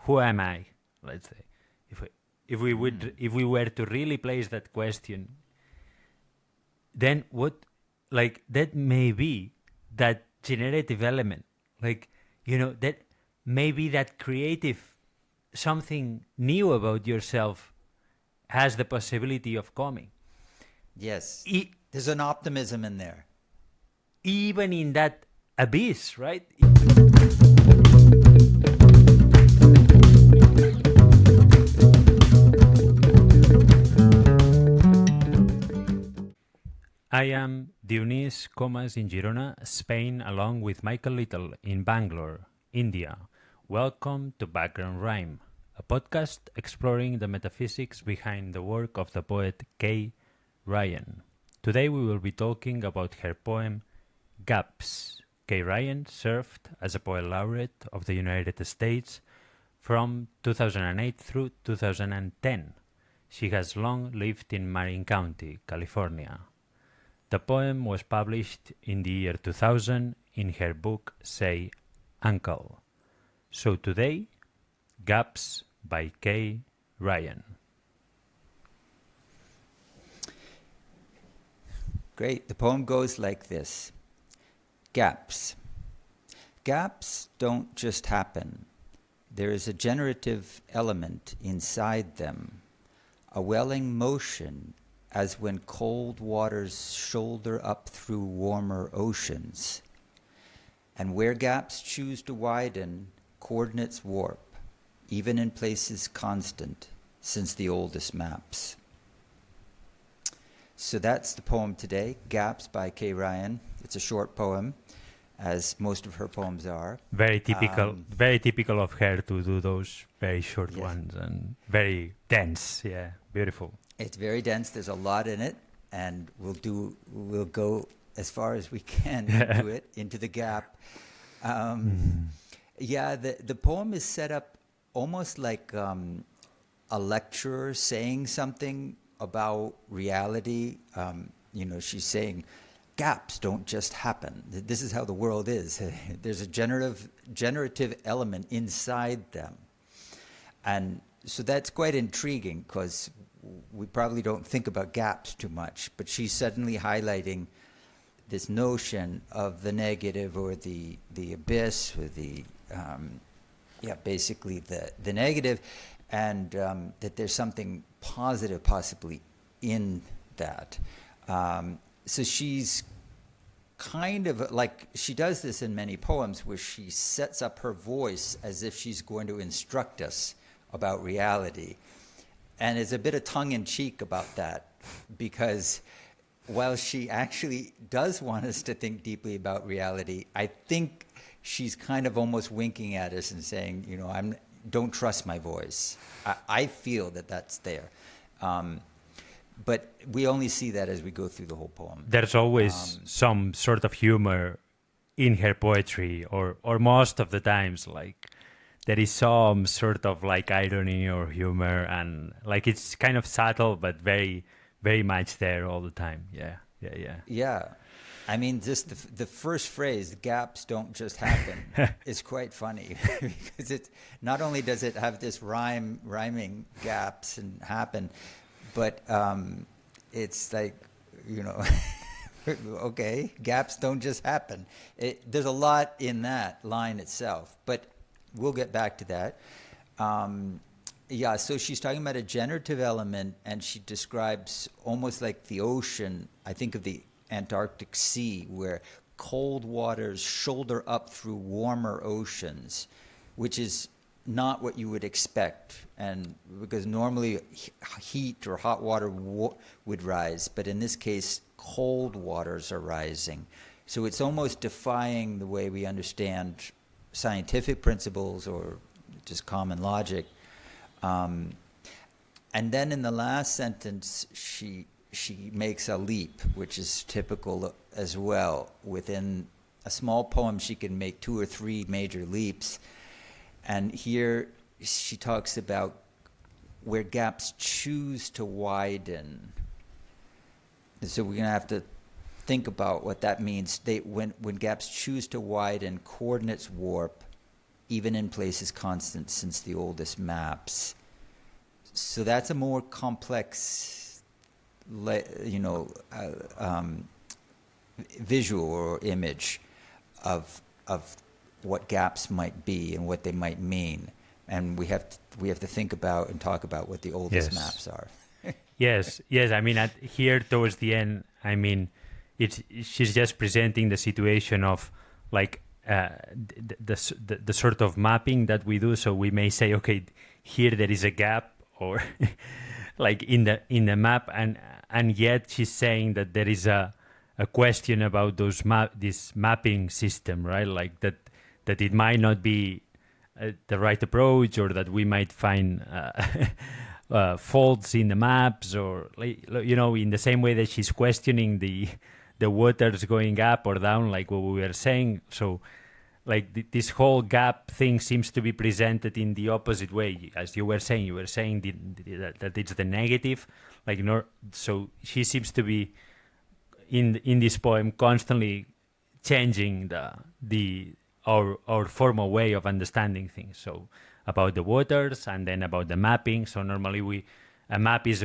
who am I? Let's say, if we were to really place that question, then what, like that may be that generative element, like that maybe that creative something new about yourself has the possibility of coming. Yes. There's an optimism in there. Even in that abyss, right? I am Dionis Comas in Girona, Spain, along with Michael Little in Bangalore, India. Welcome to Background Rhyme, a podcast exploring the metaphysics behind the work of the poet Kay Ryan. Today we will be talking about her poem Gaps. Kay Ryan served as a poet laureate of the United States from 2008 through 2010. She has long lived in Marin County, California. The poem was published in the year 2000 in her book Say Uncle. So today, Gaps by Kay Ryan. Great. The poem goes like this. Gaps. Gaps don't just happen. There is a generative element inside them, a welling motion as when cold waters shoulder up through warmer oceans. And where gaps choose to widen, coordinates warp, even in places constant since the oldest maps. So that's the poem today, Gaps by Kay Ryan. It's a short poem, as most of her poems are. Very typical of her to do those very short ones and very dense. Yeah, beautiful. It's very dense. There's a lot in it, and we'll go as far as we can into it, into the gap. Yeah, the poem is set up almost like a lecturer saying something about reality. She's saying, gaps don't just happen. This is how the world is. There's a generative element inside them. And so that's quite intriguing because we probably don't think about gaps too much, but she's suddenly highlighting this notion of the negative or the abyss or basically the negative, and that there's something positive possibly in that. So she's kind of like, she does this in many poems where she sets up her voice as if she's going to instruct us about reality. And it's a bit of tongue-in-cheek about that, because while she actually does want us to think deeply about reality, I think she's kind of almost winking at us and saying, don't trust my voice. I feel that that's there. But we only see that as we go through the whole poem. There's always some sort of humor in her poetry, or most of the times, like there is some sort of like irony or humor, and like it's kind of subtle but very, very much there all the time. Yeah. I mean, just the first phrase, gaps don't just happen, is quite funny because it's not only does it have this rhyming gaps and happen, but it's like, okay, gaps don't just happen. There's a lot in that line itself, but we'll get back to that. So she's talking about a generative element, and she describes almost like the ocean. I think of the Antarctic Sea, where cold waters shoulder up through warmer oceans, which is not what you would expect, and because normally heat or hot water would rise, but in this case cold waters are rising. So it's almost defying the way we understand scientific principles or just common logic. And then in the last sentence she makes a leap, which is typical as well. Within a small poem she can make 2 or 3 major leaps. And here she talks about where gaps choose to widen. So we're going to have to think about what that means. When gaps choose to widen, coordinates warp, even in places constant since the oldest maps. So that's a more complex, visual or image of what gaps might be and what they might mean, and we have to think about and talk about what the oldest maps are. Yes. I mean, here towards the end, I mean, she's just presenting the situation of like the sort of mapping that we do. So we may say, okay, here there is a gap, or like in the map, and yet she's saying that there is a question about this mapping system, right? Like that it might not be the right approach, or that we might find faults in the maps, or in the same way that she's questioning the waters going up or down, like what we were saying. So like this whole gap thing seems to be presented in the opposite way, as you were saying. You were saying that it's the negative, so she seems to be in this poem constantly changing our formal way of understanding things. So about the waters, and then about the mapping. So normally a map is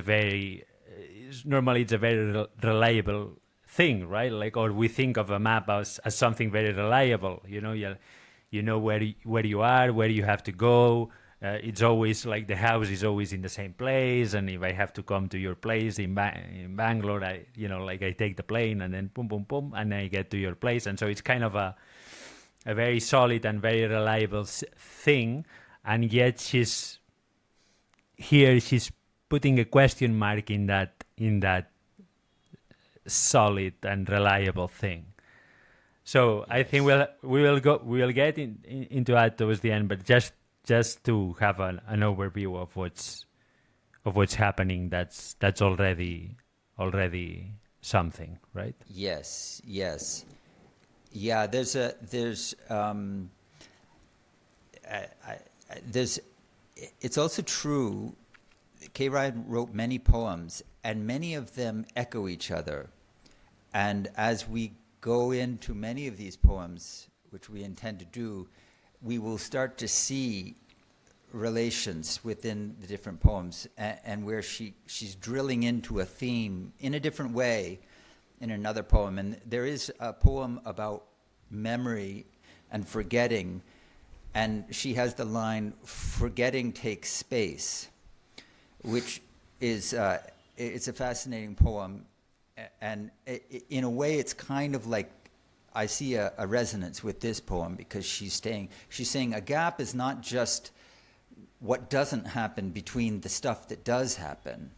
normally it's a very reliable thing, right? Like, or we think of a map as something very reliable. You know where you are, where you have to go. It's always like the house is always in the same place, and if I have to come to your place in Bangalore, I take the plane and then boom, boom, boom, and I get to your place. And so it's kind of a very solid and very reliable thing. And yet she's putting a question mark in that solid and reliable thing. So I think we will get into that towards the end, but just to have an overview of what's happening, that's already something, right? Yes. Yeah, it's also true, Kay Ryan wrote many poems, and many of them echo each other. And as we go into many of these poems, which we intend to do, we will start to see relations within the different poems, and where she's drilling into a theme in a different way in another poem. And there is a poem about memory and forgetting, and she has the line, "Forgetting takes space," which is it's a fascinating poem. And in a way, it's kind of like, I see a resonance with this poem, because she's saying a gap is not just what doesn't happen between the stuff that does happen.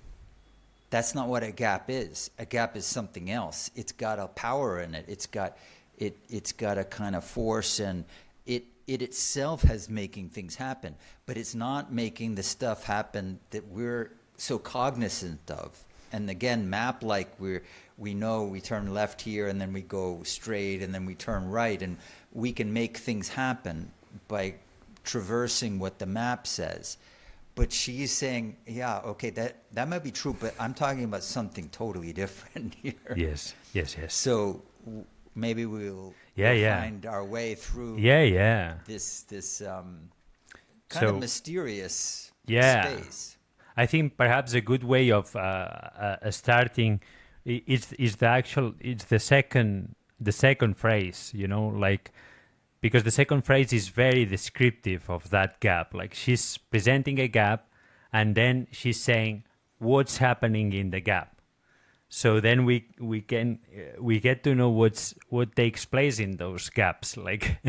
That's not what a gap is. A gap is something else. It's got a power in it. It's got a kind of force, and it itself has making things happen, but it's not making the stuff happen that we're so cognizant of. And again, map, like we know we turn left here, and then we go straight, and then we turn right, and we can make things happen by traversing what the map says. But she's saying, yeah, okay, that might be true, but I'm talking about something totally different here. Yes. So maybe we'll find our way through this kind of mysterious space. I think perhaps a good way of starting is the second phrase, because the second phrase is very descriptive of that gap. Like, she's presenting a gap, and then she's saying what's happening in the gap. So then we get to know what takes place in those gaps, like,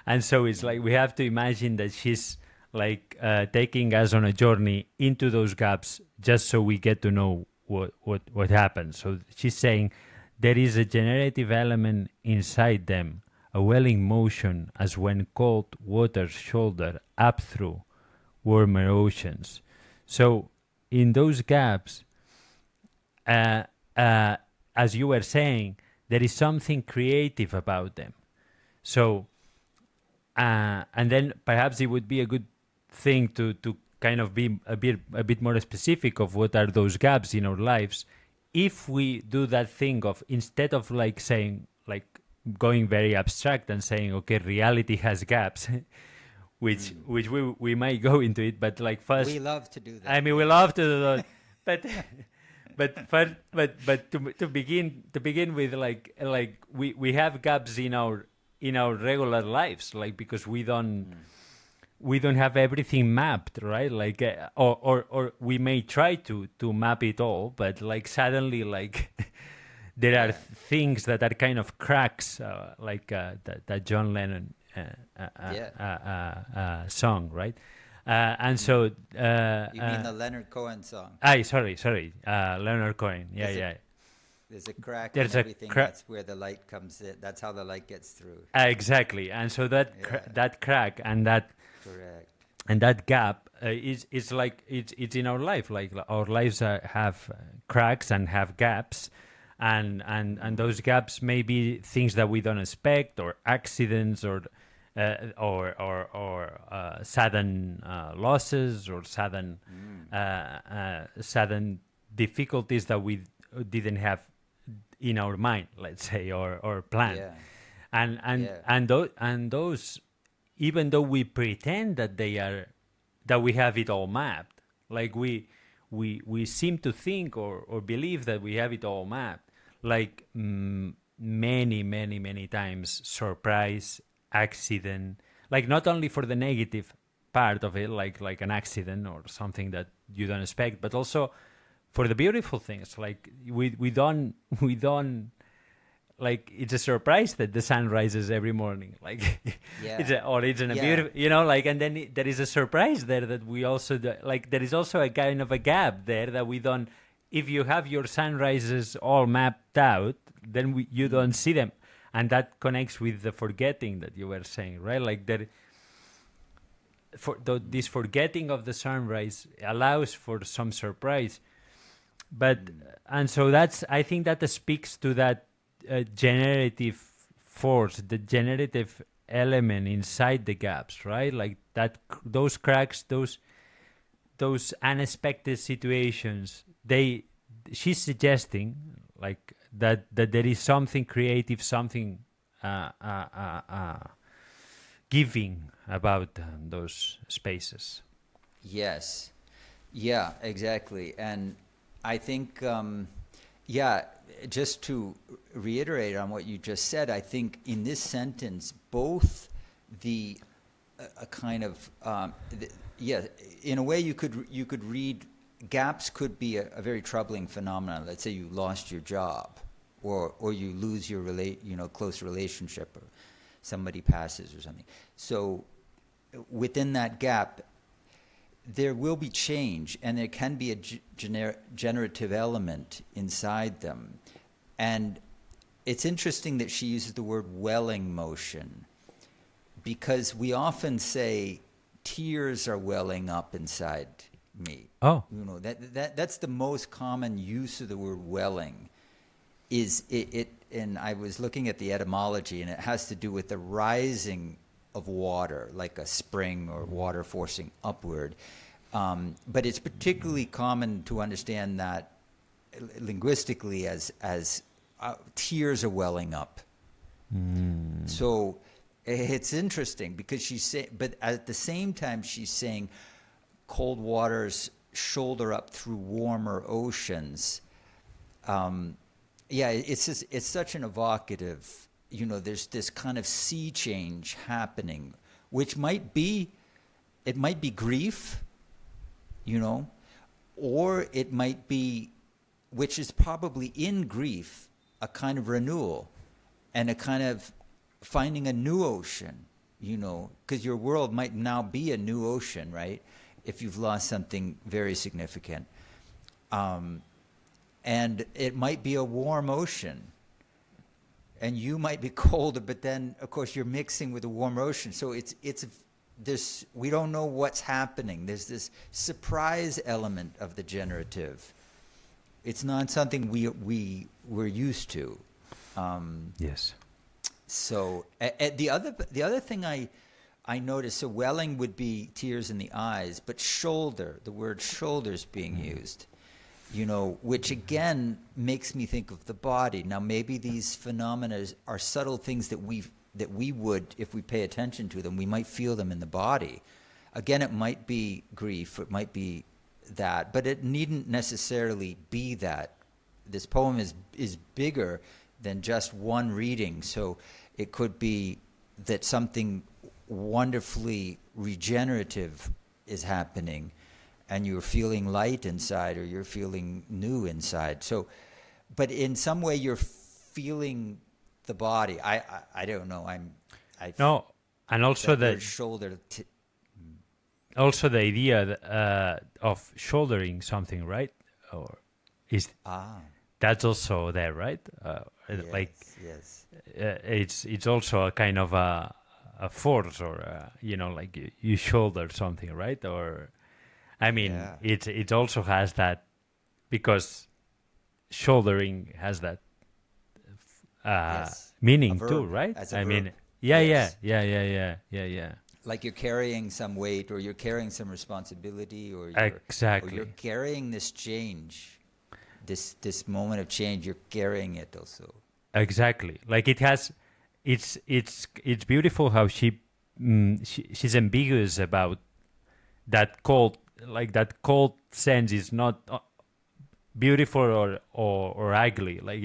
and so it's like we have to imagine that she's like taking us on a journey into those gaps, just so we get to know what happens. So she's saying there is a generative element inside them, a welling motion as when cold waters shoulder up through warmer oceans. So in those gaps, as you were saying, there is something creative about them. So and then perhaps it would be a good thing to kind of be a bit more specific of what are those gaps in our lives. If we do that thing of, instead of like saying, like going very abstract and saying, okay, reality has gaps, which we might go into it, but like first, We love to do that. I mean, we love to do that, but but to begin with, like we have gaps in our regular lives, like because we don't have everything mapped, right? Like or we may try to map it all, but like suddenly like there are things that are kind of cracks, like that John Lennon song, right? And so You mean the Leonard Cohen song? sorry, Leonard Cohen. Yeah. There's a crack There's in a everything. crack. That's where the light comes in. That's how the light gets through. Exactly, and so that that crack and Correct. that gap is like it's in our life. Like our lives have cracks and have gaps, and those gaps may be things that we don't expect, or accidents, or sudden losses, or sudden sudden difficulties that we didn't have in our mind, let's say, or plan. Yeah. And those, even though we pretend that we have it all mapped, like we seem to think or believe that we have it all mapped, like many times surprise, accident, like not only for the negative part of it, like an accident or something that you don't expect, but also for the beautiful things. Like we don't like, it's a surprise that the sun rises every morning, like it's a beautiful, like, and then there is a surprise there that we also like, there is also a kind of a gap there that we don't, if you have your sunrises all mapped out, then you don't see them. And that connects with the forgetting that you were saying, right? Like that, this forgetting of the sunrise allows for some surprise. But and so I think that speaks to that generative force, the generative element inside the gaps, right? Like that, those cracks, those unexpected situations. She's suggesting like that there is something creative, something giving about those spaces. Yes. Yeah, exactly. And I think, just to reiterate on what you just said, I think in this sentence, both the kind of, in a way you could read, gaps could be a very troubling phenomenon. Let's say you lost your job, or you lose your close relationship, or somebody passes or something. So within that gap, there will be change, and there can be a generative element inside them. And it's interesting that she uses the word welling motion, because we often say tears are welling up inside me. Oh, that's the most common use of the word welling. Is it? And I was looking at the etymology, and it has to do with the rising of water, like a spring or water forcing upward. But it's particularly common to understand that linguistically as tears are welling up. So it's interesting, because but at the same time she's saying cold waters shoulder up through warmer oceans. It's such an evocative, there's this kind of sea change happening, which might be grief, or it might be, which is probably in grief, a kind of renewal and a kind of finding a new ocean, because your world might now be a new ocean, right? If you've lost something very significant. And it might be a warm ocean, and you might be colder, but then of course you're mixing with a warm ocean. So it's this, we don't know what's happening. There's this surprise element of the generative. It's not something we're used to. Yes. So the other thing I noticed, so welling would be tears in the eyes, but the word shoulder is being used, which again makes me think of the body. Now maybe these phenomena are subtle things that that we would, if we pay attention to them, we might feel them in the body. Again, it might be grief, it might be that, but it needn't necessarily be that. This poem is bigger than just one reading, so it could be that something wonderfully regenerative is happening, and you're feeling light inside, or you're feeling new inside. So, but in some way, you're feeling the body. I don't know. No, and also that the shoulder. also the idea of shouldering something, right? Or is that's also there, right? Yes, like yes. it's also a kind of a force, or like you shoulder something, right? Or I mean, Yeah. it also has that, because shouldering has that Yes. A meaning too, verb, right? as a I verb. mean, yeah, Yes. yeah. Like you're carrying some weight, or you're carrying some responsibility, or Exactly. you're carrying this change, this moment of change. You're carrying it also. Exactly. Like it has, it's beautiful how she's ambiguous about that cold, like that cold sense is not beautiful or ugly. Like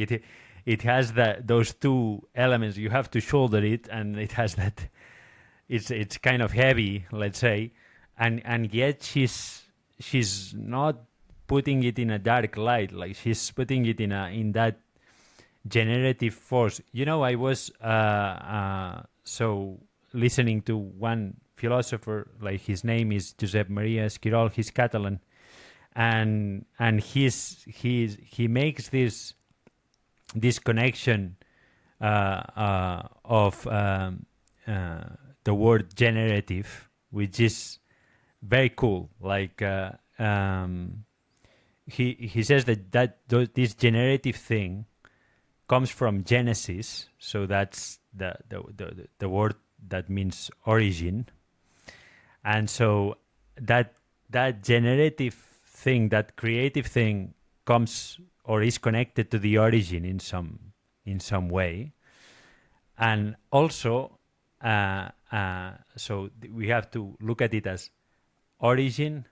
it has those two elements. You have to shoulder it, and it has that. It's kind of heavy, let's say, and yet she's not putting it in a dark light. Like she's putting it in that generative force. I was so listening to one philosopher, like his name is Josep Maria Esquirol. He's Catalan, and he makes this connection of the word generative, which is very cool. Like he says this generative thing comes from Genesis, so that's the word that means origin, and so that generative thing, that creative thing, comes or is connected to the origin in some way, and also so we have to look at it as origin,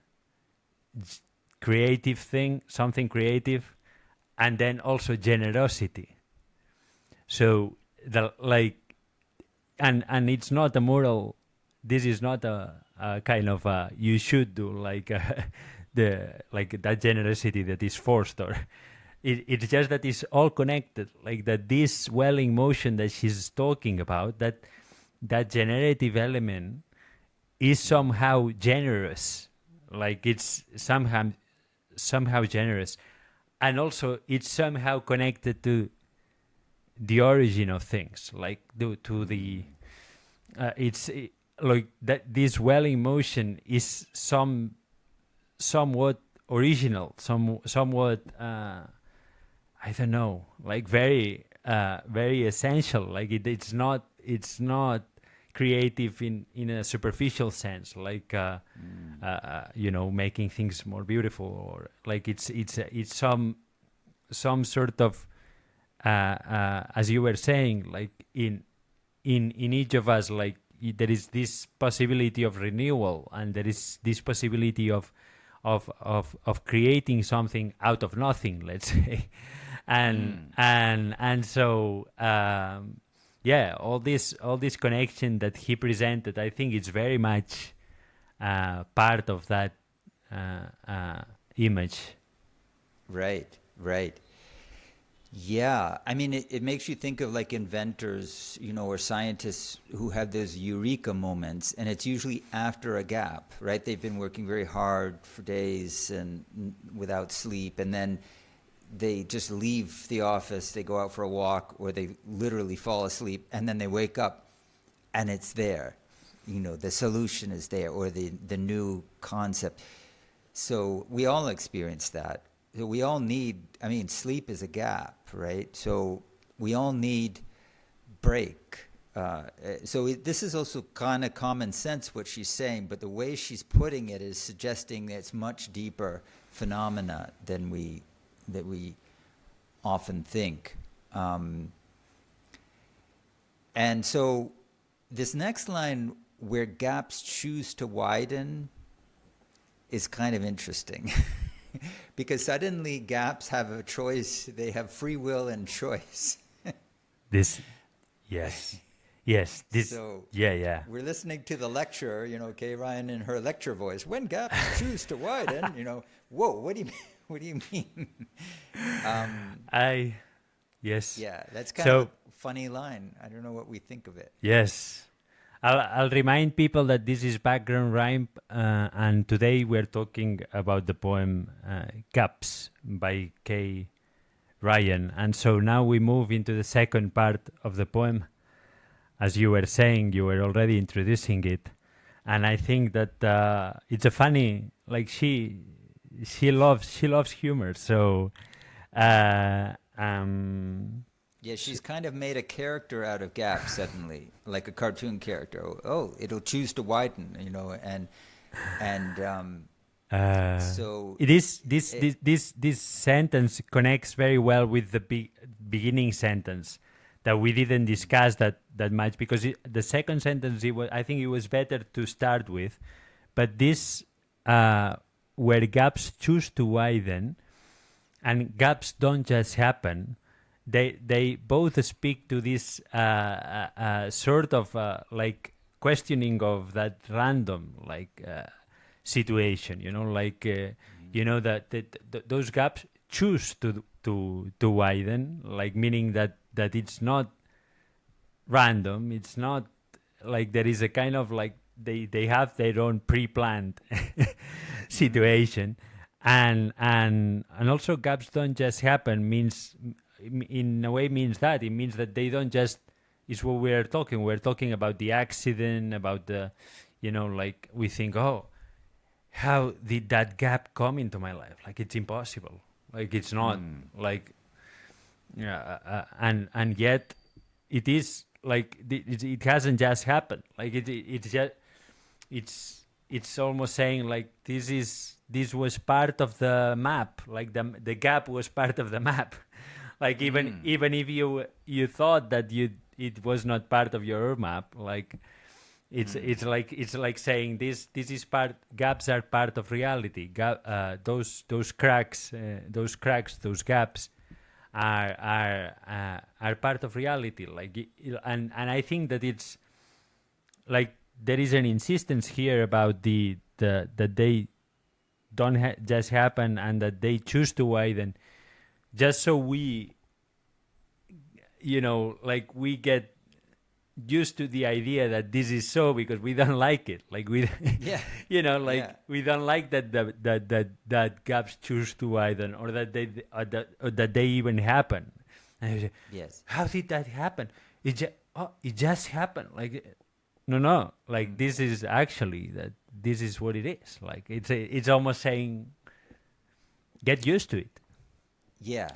creative thing, something creative, and then also generosity. So the like, and it's not a moral. This is not a kind of you should do, like the like that generosity that is forced, or it's just that it's all connected. Like that, this welling motion that she's talking about, that generative element is somehow generous. Like it's somehow generous, and also it's somehow connected to the origin of things, like to the it's like that this welling motion is somewhat original, somewhat I don't know, like very essential. Like it's not creative in a superficial sense, like making things more beautiful, or like it's some sort of as you were saying, like in each of us, like there is this possibility of renewal, and there is this possibility of creating something out of nothing, let's say. And so all this connection that he presented, I think it's very much part of that image. Right. Yeah, I mean, it makes you think of like inventors, or scientists who have those eureka moments, and it's usually after a gap, right? They've been working very hard for days and without sleep, and then they just leave the office, they go out for a walk, or they literally fall asleep, and then they wake up, and it's there. The solution is there, or the new concept. So we all experience that. We all need, sleep is a gap, right? So we all need break. This is also kind of common sense, what she's saying, but the way she's putting it is suggesting that it's much deeper phenomena than we often think. And so this next line, where gaps choose to widen, is kind of interesting. Because suddenly gaps have a choice, they have free will and choice. This, yes, yes, this, So yeah, yeah. we're listening to the lecturer, Kay Ryan in her lecture voice. When gaps choose to widen, whoa, what do you mean? What do you mean? I, yes. Yeah, that's kind of a So, funny line. I don't know what we think of it. yes. I'll remind people that this is background rhyme, and today we're talking about the poem Gaps by Kay Ryan. And so now we move into the second part of the poem. As you were saying, you were already introducing it. And I think that it's a funny, like she loves humor. So, Yeah, she's kind of made a character out of gaps suddenly, like a cartoon character. Oh, it'll choose to widen, and Uh, so it is this it, this this this sentence connects very well with the beginning sentence that we didn't discuss that much because the second sentence I think it was better to start with, but this where gaps choose to widen and gaps don't just happen. They both speak to this sort of like questioning of that random situation, that those gaps choose to widen, like meaning that it's not random, it's not like there is a kind of like they have their own pre-planned situation. And also gaps don't just happen means in a way means that it means that they don't just is what we're talking about the accident, about the like we think, oh, how did that gap come into my life? Like it's impossible, like it's not like yeah and yet it is like it hasn't just happened, like it's just it's almost saying like this was part of the map, like the gap was part of the map. Like even if you thought that it was not part of your map, like it's like saying this is part, gaps are part of reality. Those cracks, those gaps are part of reality. And I think that it's like there is an insistence here about the that they don't just happen and that they choose to widen, just so we like we get used to the idea that this is so, because we don't like it, like we yeah, like yeah, we don't like that gaps choose to widen, or that they even happen. And you say, yes, how did that happen? It just happened. Like no, like this is actually that this is what it is. Like it's almost saying get used to it. yeah,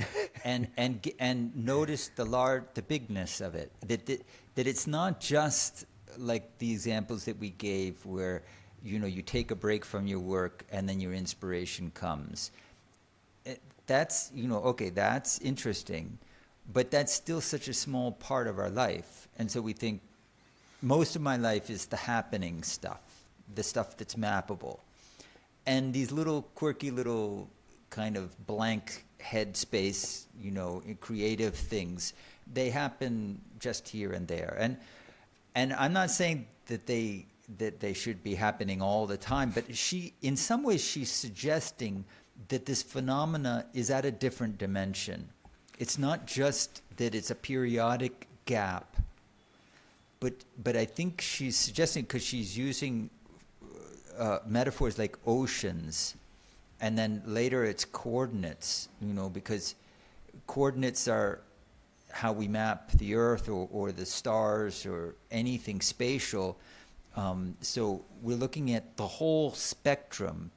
and notice the bigness of it. That it's not just like the examples that we gave, where you take a break from your work and then your inspiration comes. That's okay, that's interesting, but that's still such a small part of our life, and so we think most of my life is the happening stuff, the stuff that's mappable. And these little quirky little kind of blank headspace, creative things, they happen just here and there. And I'm not saying that they should be happening all the time, but in some ways she's suggesting that this phenomena is at a different dimension. It's not just that it's a periodic gap, but I think she's suggesting, because she's using metaphors like oceans, and then later it's coordinates, because coordinates are how we map the Earth or the stars or anything spatial. So we're looking at the whole spectrum.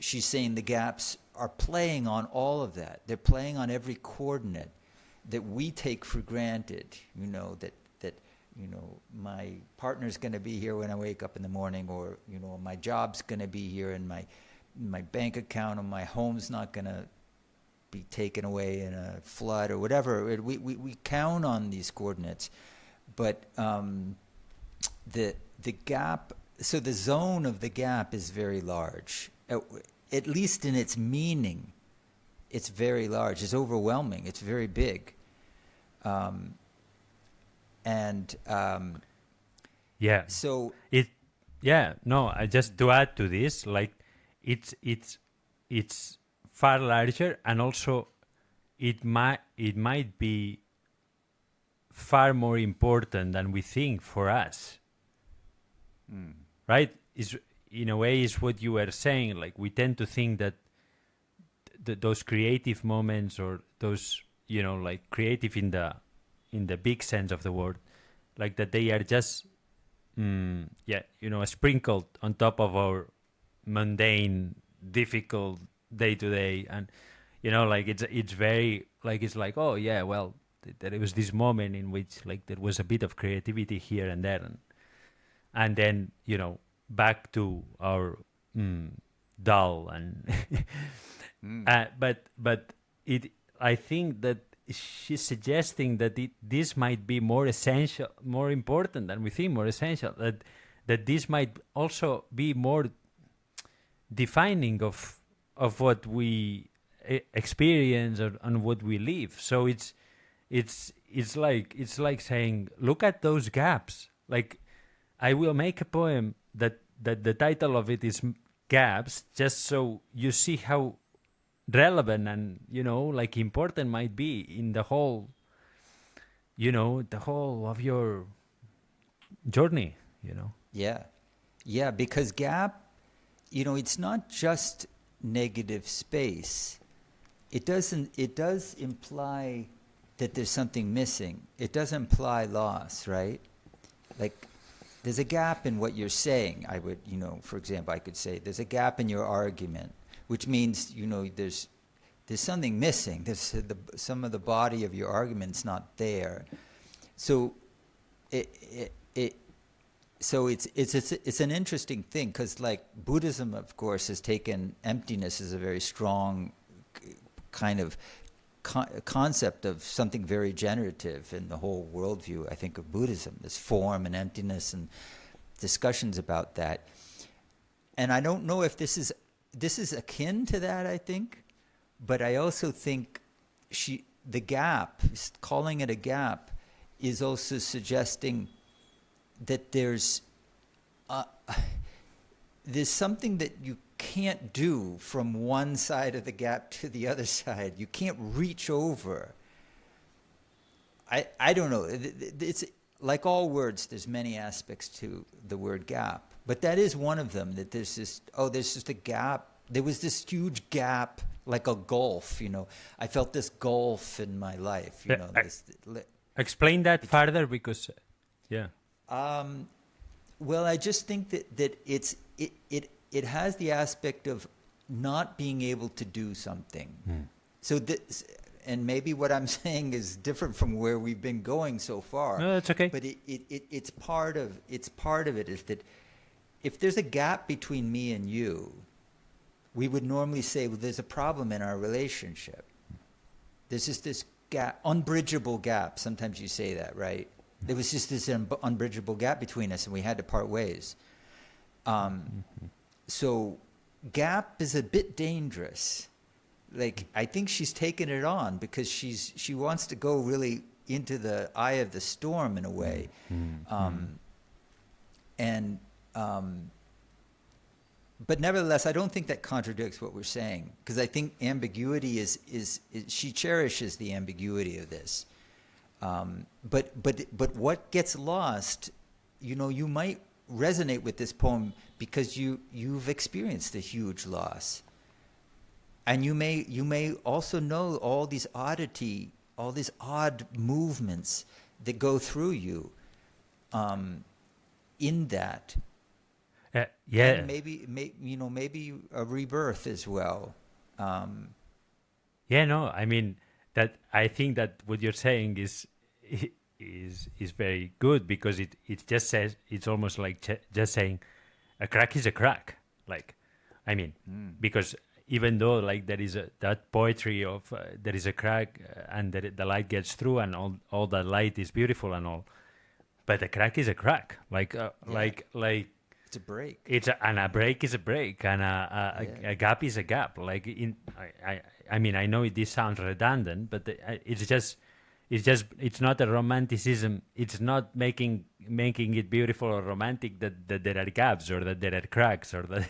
She's saying the gaps are playing on all of that. They're playing on every coordinate that we take for granted, that my partner's going to be here when I wake up in the morning, or my job's going to be here, and my bank account and my home's not going to be taken away in a flood or whatever. We count on these coordinates, but the gap. So the zone of the gap is very large. At least in its meaning, it's very large. It's overwhelming. It's very big. And Yeah. so It. Yeah. No. I just to add to this, like, it's far larger, and also it might be far more important than we think for us, right? Is in a way is what you were saying. Like, we tend to think that those creative moments, or those, like, creative in the big sense of the word, like that they are just sprinkled on top of our mundane, difficult day to day. And like, it's very, like, it's like, oh yeah, well, there was this moment in which, like, there was a bit of creativity here and there, and then, back to our dull and but it I think that she's suggesting that this might be more essential, more important than we think, more essential, that this might also be more defining of what we experience, and what we live. So it's like saying, look at those gaps. Like, I will make a poem that the title of it is Gaps, just so you see how relevant and, like, important might be in the whole of your journey. yeah, yeah, because gap, it's not just negative space. It does imply that there's something missing. It does imply loss, right? Like, there's a gap in what you're saying. I would, for example, I could say there's a gap in your argument, which means, there's something missing. There's some of the body of your argument's not there. So it's an interesting thing, because, like, Buddhism, of course, has taken emptiness as a very strong kind of concept of something very generative in the whole worldview, I think, of Buddhism. This form and emptiness and discussions about that. And I don't know if this is akin to that, I think, but I also think the gap, calling it a gap, is also suggesting that there's something that you can't do from one side of the gap to the other side. You can't reach over. I don't know. It's like all words, there's many aspects to the word gap, but that is one of them, that there's just a gap. There was this huge gap, like a gulf, I felt this gulf in my life, Explain that further, because well, I just think that it has the aspect of not being able to do something. So this, and maybe what I'm saying is different from where we've been going so far. No, that's okay. But it's part of it is that if there's a gap between me and you, we would normally say, well, there's a problem in our relationship. There's just this gap, unbridgeable gap. Sometimes you say that, right? There was just this unbridgeable gap between us, and we had to part ways. So gap is a bit dangerous. Like, I think she's taken it on because she wants to go really into the eye of the storm in a way. But nevertheless, I don't think that contradicts what we're saying, because I think ambiguity is she cherishes the ambiguity of this. But what gets lost, you might resonate with this poem because you've experienced a huge loss, and you may also know all these odd movements that go through you in that. And maybe a rebirth as well. I mean, that I think that what you're saying is very good, because it just says, it's almost like just saying a crack is a crack. Like, I mean, because even though, like, there is that poetry of there is a crack, and the light gets through, and all that light is beautiful and all, but a crack is a crack. Like It's a break. and a break is a break, and a gap is a gap. Like I mean, I know this sounds redundant, but it's not a romanticism. It's not making it beautiful or romantic that there are gaps or that there are cracks or that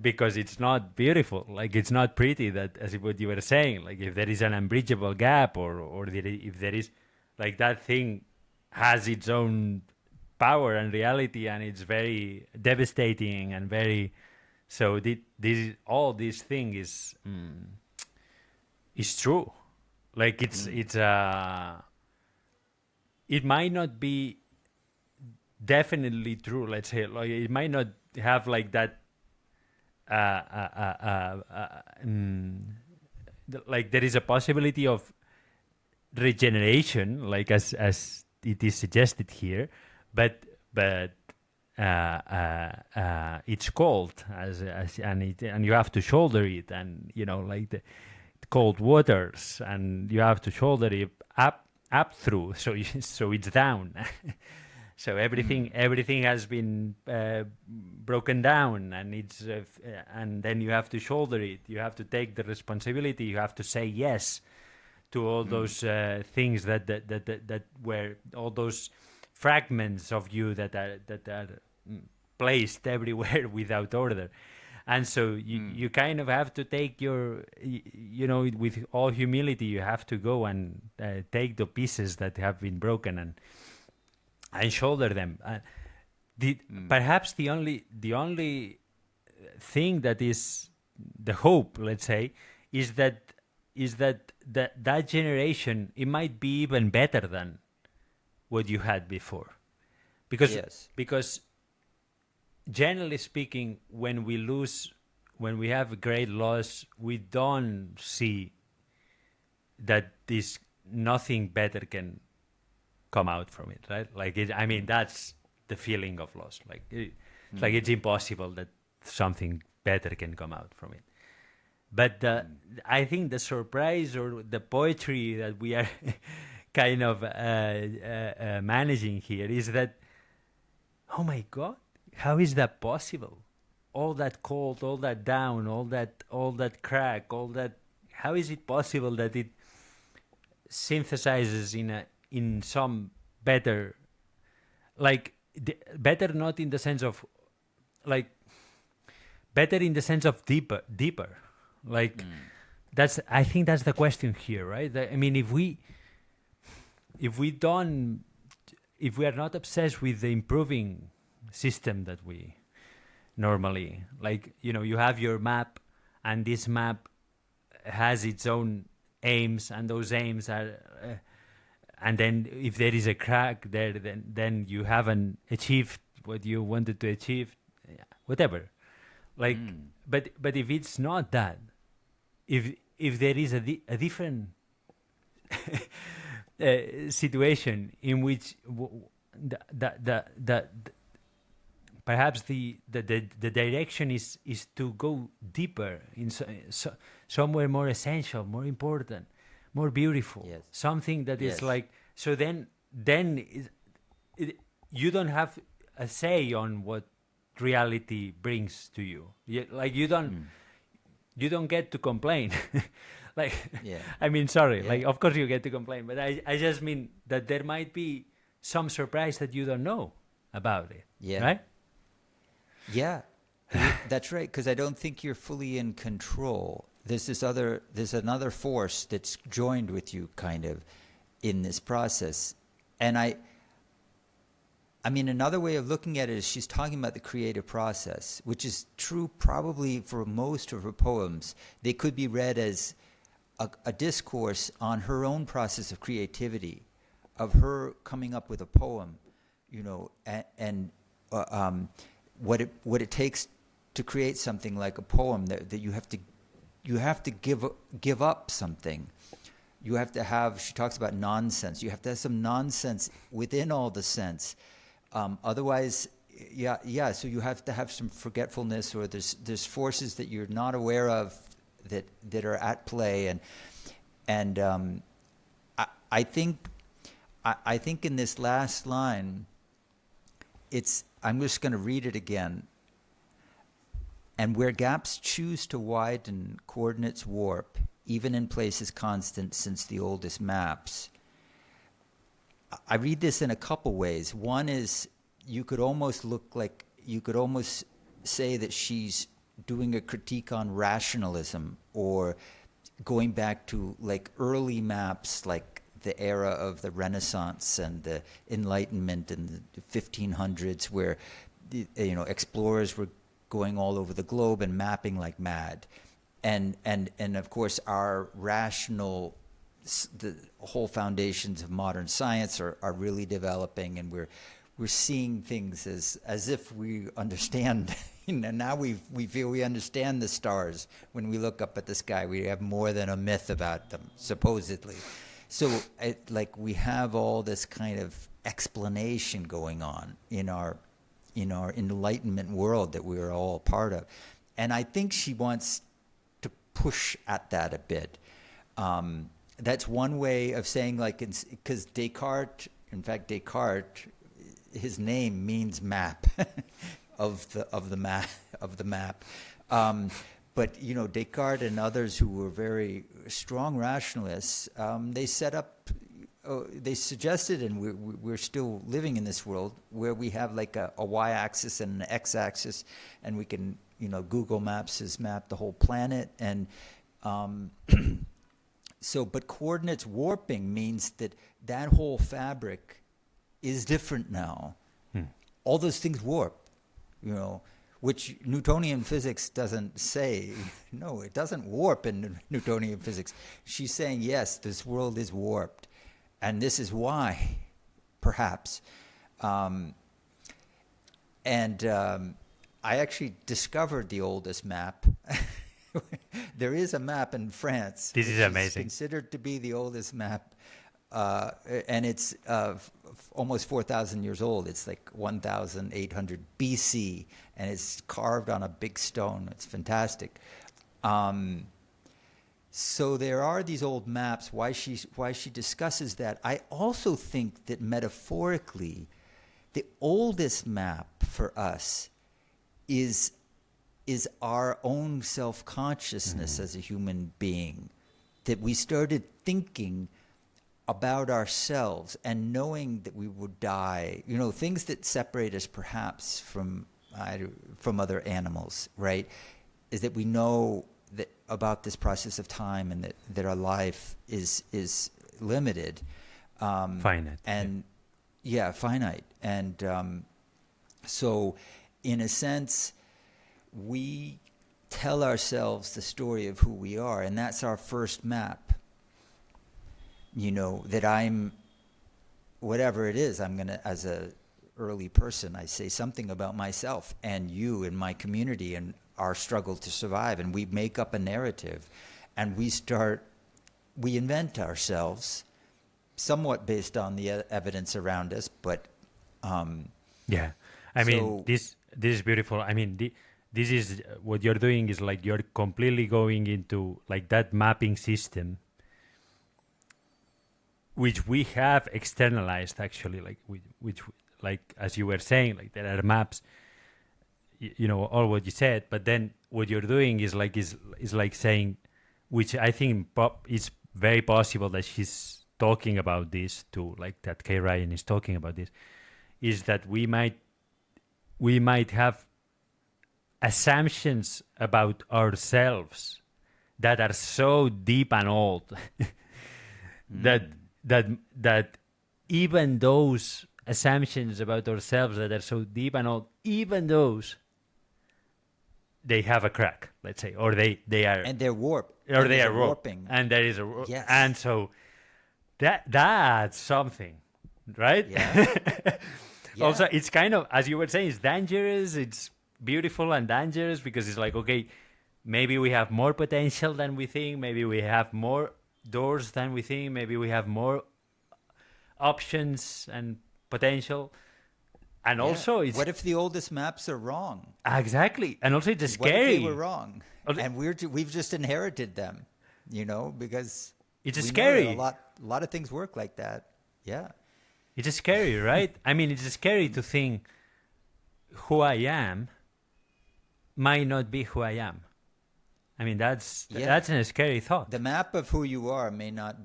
because it's not beautiful. Like it's not pretty. That, as what you were saying, like if there is an unbridgeable gap or if there is, like, that thing has its own power and reality, and it's very devastating and very. So all this thing is true. Like it might not be definitely true. Let's say, like, it might not have like that. Like there is a possibility of regeneration, like as it is suggested here, but it's cold and you have to shoulder it, and like the cold waters, and you have to shoulder it up through, so it's down. So everything has been broken down, and and then you have to shoulder it. You have to take the responsibility. You have to say yes to all those things that were all those fragments of you that are placed everywhere without order. And so you kind of have to take with all humility, you have to go and take the pieces that have been broken and shoulder them. Perhaps the only thing that is the hope, let's say, is that that generation, it might be even better than what you had before, because generally speaking, when we have great loss, we don't see that nothing better can come out from it, right? Like that's the feeling of loss. Like like it's impossible that something better can come out from it. But I think the surprise or the poetry that we are kind of managing here is that, oh my God, how is that possible? All that cold, all that down, all that crack, all that. How is it possible that it synthesizes in some better, like better, not in the sense of like better in the sense of deeper, like I think that's the question here, right? I mean, if we are not obsessed with the improving system that we normally, like, you have your map, and this map has its own aims, and those aims are and then if there is a crack there, then you haven't achieved what you wanted to achieve, whatever. Like, but if it's not that, if there is a different situation in which the perhaps the direction is to go deeper in somewhere more essential, more important, more beautiful, something that is like, so then you don't have a say on what reality brings to you. You don't get to complain. Like, I mean, sorry, like, of course you get to complain, but I just mean that there might be some surprise that you don't know about it. Right? Yeah, that's right. Because I don't think you're fully in control. There's another force that's joined with you, kind of, in this process. And I mean, another way of looking at it is she's talking about the creative process, which is true probably for most of her poems. They could be read as a discourse on her own process of creativity, of her coming up with a poem, and what it takes to create something like a poem, that you have to give up something. You have to have, she talks about nonsense. You have to have some nonsense within all the sense. Otherwise, so you have to have some forgetfulness, or there's forces that you're not aware of that are at play, and I think I think in this last line, I'm just going to read it again. And where gaps choose to widen, coordinates warp, even in places constant since the oldest maps. I read this in a couple ways. One is you could almost say that she's doing a critique on rationalism, or going back to like early maps, like the era of the Renaissance and the Enlightenment in the 1500s, where explorers were going all over the globe and mapping like mad, and of course our rational, the whole foundations of modern science are really developing, and we're seeing things as if we understand. Now we feel we understand the stars. When we look up at the sky, we have more than a myth about them, supposedly. So we have all this kind of explanation going on in our Enlightenment world that we are all part of. And I think she wants to push at that a bit. That's one way of saying, because Descartes, his name means map of the map. But Descartes and others who were very strong rationalists, they suggested, and we're still living in this world where we have like a y-axis and an x-axis, and we can, Google Maps has mapped the whole planet, and but coordinates warping means that whole fabric is different now. All those things warp, which Newtonian physics doesn't say. No, it doesn't warp in Newtonian physics. She's saying, yes, this world is warped, and this is why, perhaps. I actually discovered the oldest map. There is a map in France. This is amazing. It's considered to be the oldest map, and it's almost 4,000 years old. It's like 1,800 BC, and it's carved on a big stone. It's fantastic. So there are these old maps. Why she discusses that. I also think that metaphorically, the oldest map for us is our own self-consciousness as a human being, that we started thinking about ourselves and knowing that we would die, things that separate us perhaps from other animals, right? Is that we know that about this process of time, and that our life is limited. Finite. And finite. And so in a sense, we tell ourselves the story of who we are, and that's our first map. That I'm, whatever it is, I'm going to, as a early person, I say something about myself and you and my community and our struggle to survive, and we make up a narrative, and we invent ourselves somewhat based on the evidence around us, but yeah, I mean, this is beautiful. I mean, this is what you're doing is like you're completely going into like that mapping system, which we have externalized actually, which as you were saying, like there are maps, all what you said, but then what you're doing is like saying, which I think is very possible that she's talking about this too, like that Kay Ryan is talking about this, is that we might have assumptions about ourselves that are so deep and old that even those assumptions about ourselves that are so deep and old, even those, they have a crack, let's say, or they are, and they're warped, or they are warping, and there is a yes. And so that's something, right? Yeah. Yeah. Also, it's kind of, as you were saying, it's dangerous. It's beautiful and dangerous because it's like, okay, maybe we have more potential than we think. Maybe we have more doors than we think. Maybe we have more options and potential. And also, it's, what if the oldest maps are wrong? Exactly. And also, it's scary. What if they were wrong? And we've just inherited them, because it's we scary. know that a lot of things work like that. Yeah. It's scary, right? I mean, it's scary to think who I am might not be who I am. I mean, that's a scary thought. The map of who you are may not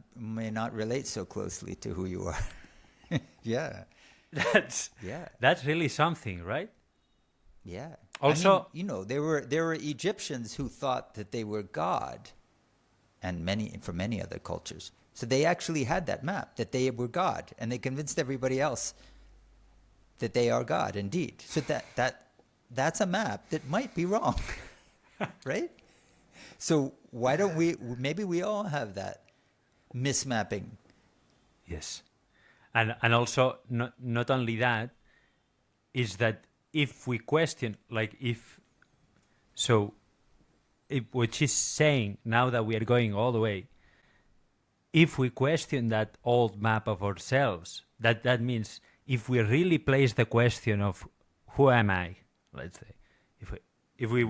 relate so closely to who you are. Yeah. That's really something, right? Yeah. Also, I mean, you know, there were Egyptians who thought that they were God, and for many other cultures. So they actually had that map that they were God, and they convinced everybody else that they are God indeed. So that's a map that might be wrong, right? So why don't maybe we all have that mismapping. yes. And also, not only that, is that if we question, like what she's saying, now that we are going all the way, if we question that old map of ourselves, that means if we really place the question of who am I, let's say, if we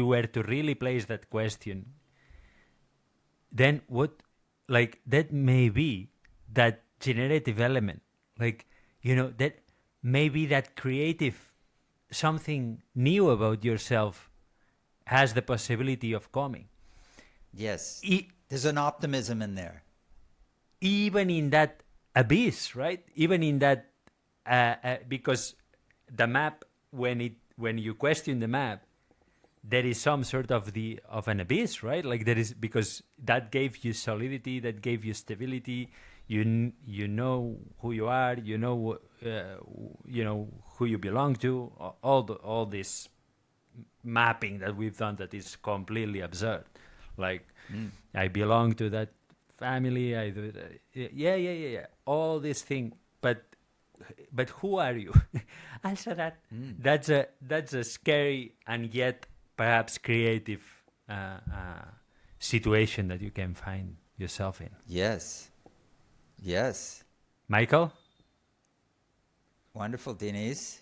were to really place that question, then what, like, that may be that generative element, like, you know, that maybe that creative, something new about yourself has the possibility of coming. Yes. There's an optimism in there. Even in that abyss, right? Even in that, because the map, when you question the map, there is some sort of an abyss, right? Like there is, because that gave you solidity, that gave you stability. You know who you are. You know who you belong to. All this mapping that we've done that is completely absurd. Like I belong to that family. I do. Yeah. All this thing, but who are you? Also, that's a scary and yet perhaps creative situation that you can find yourself in. Yes. Michael? Wonderful, Denise.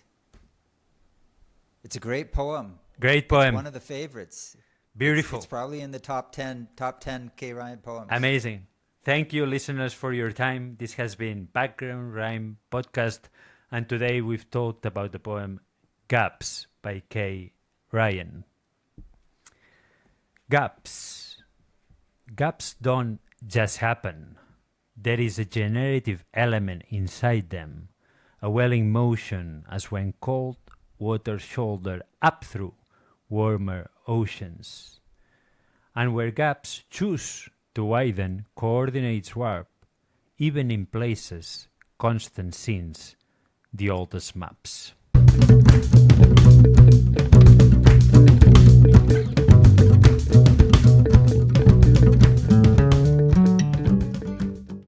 It's a great poem. Great poem. It's one of the favorites. Beautiful. It's probably in the top 10 K. Ryan poems. Amazing. Thank you, listeners, for your time. This has been Background Rhyme Podcast, and today we've talked about the poem Gaps by K. Ryan. Gaps. Gaps don't just happen. There is a generative element inside them, a welling motion as when cold water shouldered up through warmer oceans. And where gaps choose to widen, coordinates warp, even in places constant since the oldest maps.